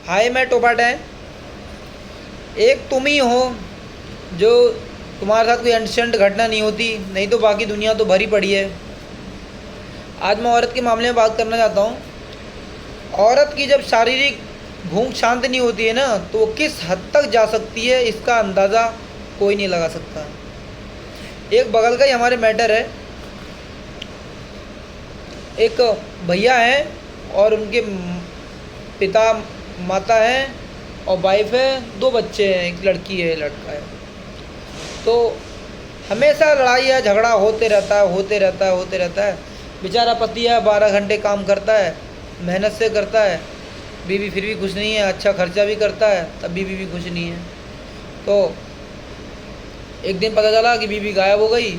हाय मैं टोपाटैन। एक तुम ही हो जो तुम्हारे साथ कोई इंसिडेंट घटना नहीं होती, नहीं तो बाकी दुनिया तो भरी पड़ी है। आज मैं औरत के मामले में बात करना चाहता हूँ। औरत की जब शारीरिक भूख शांत नहीं होती है ना, तो वो किस हद तक जा सकती है इसका अंदाज़ा कोई नहीं लगा सकता। एक बगल का ही हमारे मैटर है। एक भैया हैं और उनके पिता माता हैं और वाइफ है, दो बच्चे हैं, एक लड़की है लड़का है। तो हमेशा लड़ाई या झगड़ा होते रहता है होते रहता है होते रहता है। बेचारा पति है, 12 घंटे काम करता है, मेहनत से करता है, बीवी फिर भी खुश नहीं है, अच्छा खर्चा भी करता है तब भी बीवी खुश नहीं है। तो एक दिन पता चला कि बीवी गायब हो गई।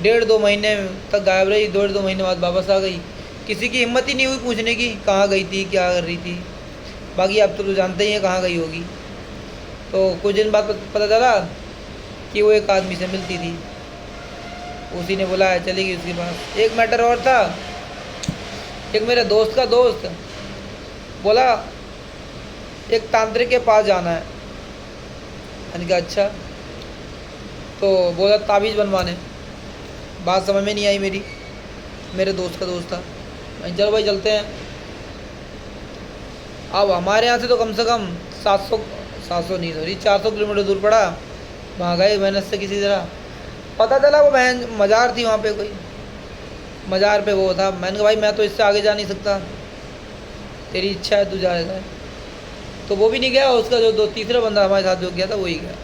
1.5-2 महीने तक गायब रही, 1.5-2 महीने बाद वापस आ गई। किसी की हिम्मत ही नहीं हुई पूछने की कहाँ गई थी, क्या कर रही थी। बाकी आप तो जानते ही हैं कहाँ गई होगी। तो कुछ दिन बाद पता चला कि वो एक आदमी से मिलती थी। उसी ने बुलाया, चली गई उसके पास। एक मैटर और था। एक मेरे दोस्त का दोस्त बोला एक तांत्रिक के पास जाना है। मैंने कहा अच्छा। तो बोला ताबीज़ बनवाने। बात समझ में नहीं आई मेरी, मेरे दोस्त का दोस्त था। मैं चलो भाई चलते हैं। अब हमारे यहाँ से तो कम से कम 700 नहीं, सॉरी 400 किलोमीटर दूर पड़ा। वहाँ गए मेहनत से किसी तरह। पता चला वो बहन मज़ार थी, वहाँ पे कोई मज़ार पे वो था। मैंने कहा भाई मैं तो इससे आगे जा नहीं सकता, तेरी इच्छा है तू जाएगा। तो वो भी नहीं गया, उसका जो तीसरा बंदा हमारे साथ जो गया था वही गया।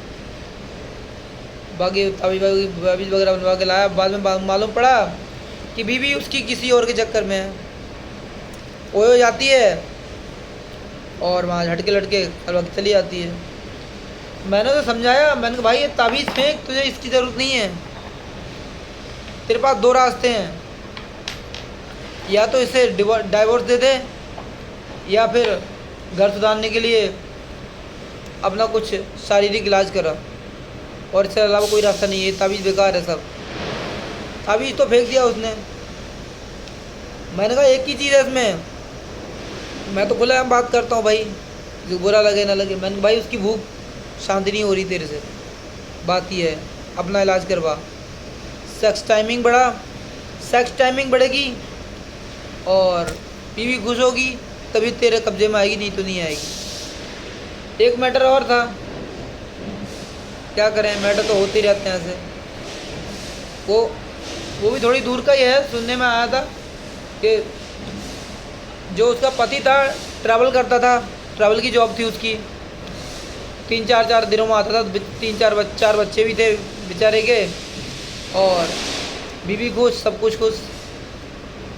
बाकी ताबीज़ वगैरह बनवा के लाया। बाद में मालूम पड़ा कि बीवी उसकी किसी और के चक्कर में है। वो हो जाती है और वहाँ झटके लटके हर वक्त चली जाती है। मैंने तो समझाया, मैंने कहा भाई ये ताबीज़ फेंक, तुझे इसकी ज़रूरत नहीं है। तेरे पास 2 रास्ते हैं, या तो इसे डाइवोर्स दे दे या फिर घर सुधारने के लिए अपना कुछ शारीरिक इलाज करा, और इसके अलावा कोई रास्ता नहीं है। ताबीज़ बेकार है सब। ताबीज़ तो फेंक दिया उसने। मैंने कहा एक ही चीज़ है इसमें, मैं तो खुला बात करता हूँ भाई, जो बुरा लगे ना लगे। मैंने भाई उसकी भूख शांति नहीं हो रही तेरे से, बात ये है अपना इलाज करवा। सेक्स टाइमिंग बढ़ेगी और बीवी खुश होगी तभी तेरे कब्जे में आएगी, नहीं तो नहीं आएगी। एक मैटर और था, क्या करें मैटर तो होते ही रहते हैं ऐसे। वो भी थोड़ी दूर का ही है। सुनने में आया था कि जो उसका पति था ट्रैवल करता था, ट्रैवल की जॉब थी उसकी, 3-4 दिनों में आता था। 3-4 बच्चे भी थे बेचारे के, और बीवी खुश, सब कुछ खुश।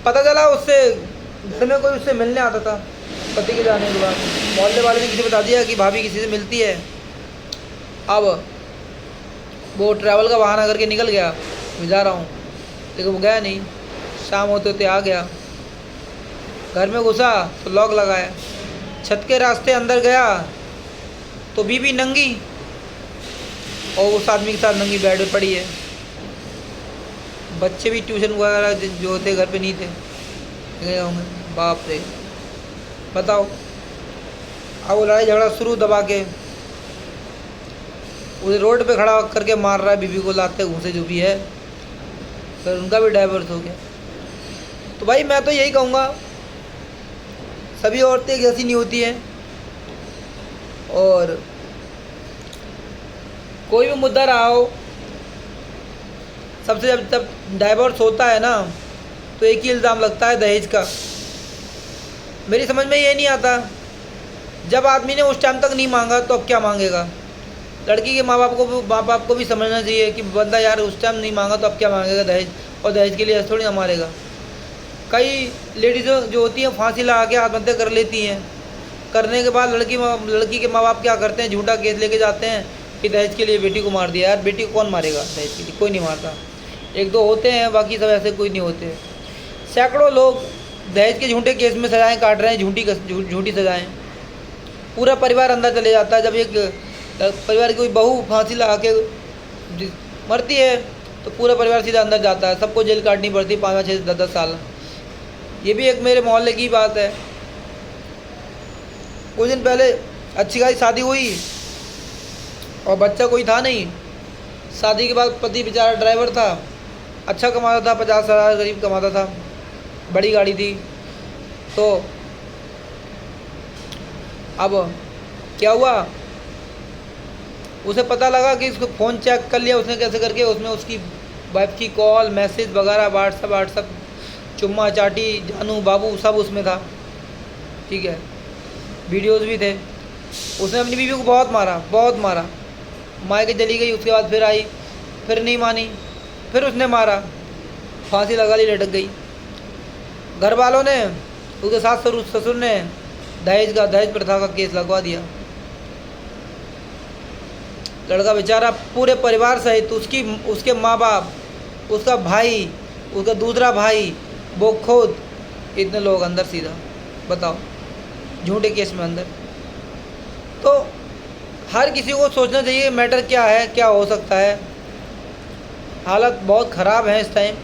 पता चला उससे घर में कोई उससे मिलने आता था पति के जाने के बाद। मोहल्ले वाले ने किसी बता दिया कि भाभी किसी से मिलती है। अब वो ट्रैवल का बहाना करके निकल गया, मैं जा रहा हूँ, लेकिन वो गया नहीं। शाम होते होते आ गया, घर में घुसा तो लॉक लगाया। छत के रास्ते अंदर गया तो बीवी नंगी और उस आदमी के साथ नंगी बेड पे पड़ी है। बच्चे भी ट्यूशन वगैरह जो थे घर पे नहीं थे, गए होंगे। बाप रे, बताओ। अब वो लड़ाई झगड़ा शुरू, दबा के उसे रोड पे खड़ा करके मार रहा है बीवी को, लाते घूसे जो भी है। फिर उनका भी डाइवोर्स हो गया। तो भाई मैं तो यही कहूँगा, सभी औरतें एक जैसी नहीं होती हैं, और कोई भी मुद्दा रहा हो, सबसे जब डाइवोर्स होता है ना, तो एक ही इल्ज़ाम लगता है दहेज का। मेरी समझ में ये नहीं आता, जब आदमी ने उस टाइम तक नहीं मांगा तो अब क्या मांगेगा। लड़की के माँ बाप को भी समझना चाहिए कि बंदा यार उस टाइम नहीं मांगा तो अब क्या मांगेगा दहेज, और दहेज के लिए थोड़ी ना मारेगा। कई लेडीज़ जो होती हैं फांसी लगा के आत्महत्या कर लेती हैं। करने के बाद लड़की के माँ बाप क्या करते हैं, झूठा केस लेके जाते हैं कि दहेज के लिए बेटी को मार दिया। यार बेटी को कौन मारेगा दहेज के लिए, कोई नहीं मारता। 1-2 होते हैं, बाकी सब ऐसे कोई नहीं होते। सैकड़ों लोग दहेज के झूठे केस में सजाएं काट रहे हैं, झूठी सजाएं। पूरा परिवार अंदर चले जाता है। जब एक परिवार की कोई बहू फांसी लगा के मरती है तो पूरा परिवार सीधा अंदर जाता है, सबको जेल काटनी पड़ती है 5, 6, 10 साल। ये भी एक मेरे मोहल्ले की बात है। कुछ दिन पहले अच्छी खासी शादी हुई और बच्चा कोई था नहीं। शादी के बाद पति बेचारा ड्राइवर था, अच्छा कमाता था, 50,000 करीब कमाता था, बड़ी गाड़ी थी। तो अब क्या हुआ, उसे पता लगा कि इसको फ़ोन चेक कर लिया उसने कैसे करके, उसमें उसकी वाइफ की कॉल मैसेज वगैरह व्हाट्सअप चुम्मा चाटी जानू बाबू सब उसमें था, ठीक है, वीडियोस भी थे। उसने अपनी बीवी को बहुत मारा, मायके चली गई, उसके बाद फिर आई, फिर नहीं मानी, फिर उसने मारा, फांसी लगा ली, लटक गई। घर वालों ने, उसके सास ससुर ने दहेज प्रथा का केस लगवा दिया। लड़का बेचारा पूरे परिवार सहित उसके माँ बाप, उसका भाई, उसका दूसरा भाई, वो खुद, इतने लोग अंदर सीधा, बताओ, झूठे केस में अंदर। तो हर किसी को सोचना चाहिए मैटर क्या है, क्या हो सकता है। हालत बहुत ख़राब है इस टाइम,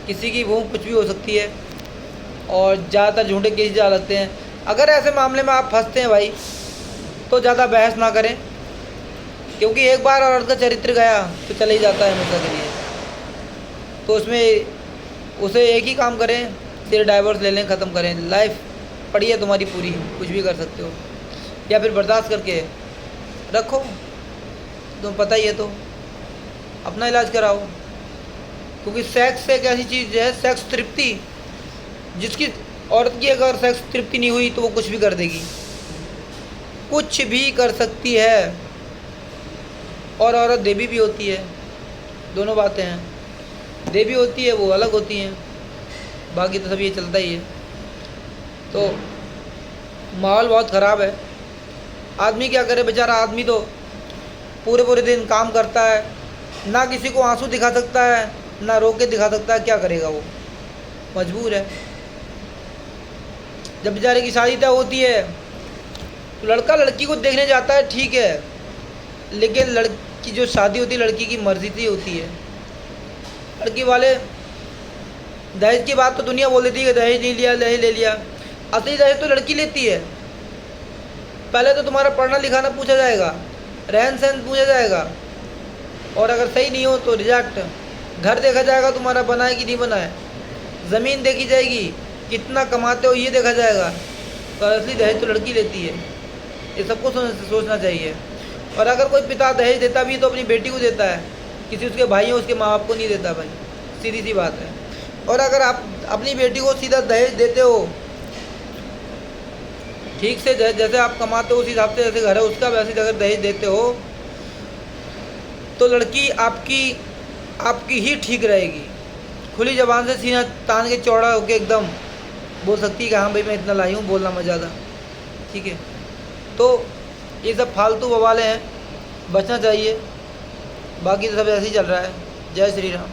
किसी की वो कुछ भी हो सकती है और ज़्यादातर झूठे केस ज़्यादा लगते हैं। अगर ऐसे मामले में आप फंसते हैं भाई तो ज़्यादा बहस ना करें, क्योंकि एक बार औरत का चरित्र गया तो चले ही जाता है हमेशा के लिए। तो उसमें उसे एक ही काम करें, फिर डाइवोर्स ले लें, ख़त्म करें। लाइफ पड़ी है तुम्हारी पूरी, कुछ भी कर सकते हो, या फिर बर्दाश्त करके रखो, तुम पता ही है तो अपना इलाज कराओ। क्योंकि सेक्स एक ऐसी चीज़ है, सेक्स तृप्ति, जिसकी औरत की अगर सेक्स तृप्ति नहीं हुई तो वो कुछ भी कर देगी, कुछ भी कर सकती है। और औरत देवी भी होती है, दोनों बातें हैं, देवी होती है वो अलग होती हैं, बाकी तो सब ये चलता ही है। तो माहौल बहुत ख़राब है। आदमी क्या करे बेचारा, आदमी तो पूरे दिन काम करता है, ना किसी को आंसू दिखा सकता है, ना रो के दिखा सकता है, क्या करेगा वो, मजबूर है। जब बेचारे की शादी तय होती है तो लड़का लड़की को देखने जाता है, ठीक है, लेकिन लड़की जो शादी होती है लड़की की मर्जी से होती है। लड़की वाले दहेज की बात तो दुनिया बोल देती है कि दहेज नहीं लिया, दहेज ले लिया। असली दहेज तो लड़की लेती है। पहले तो तुम्हारा पढ़ना लिखाना पूछा जाएगा, रहन सहन पूछा जाएगा, और अगर सही नहीं हो तो रिजेक्ट। घर देखा जाएगा तुम्हारा बना है कि नहीं बना है, ज़मीन देखी जाएगी, कितना कमाते हो ये देखा जाएगा। तो असली दहेज तो लड़की लेती है, ये सबको सोचना चाहिए। और अगर कोई पिता दहेज देता भी तो अपनी बेटी को देता है, किसी उसके भाइयों उसके माँ बाप को नहीं देता भाई, सीधी सी बात है। और अगर आप अपनी बेटी को सीधा दहेज देते हो, ठीक से जैसे आप कमाते हो उस हिसाब से, जैसे घर है उसका वैसे अगर दहेज देते हो तो लड़की आपकी ही ठीक रहेगी। खुली ज़बान से सीना तान के चौड़ा होकर एकदम बोल सकती है कि हाँ भाई मैं इतना लाई हूँ, बोलना मत ज़्यादा, ठीक है। तो ये सब फालतू बवाले हैं, बचना चाहिए, बाकी तो सब ऐसे ही चल रहा है। जय श्री राम।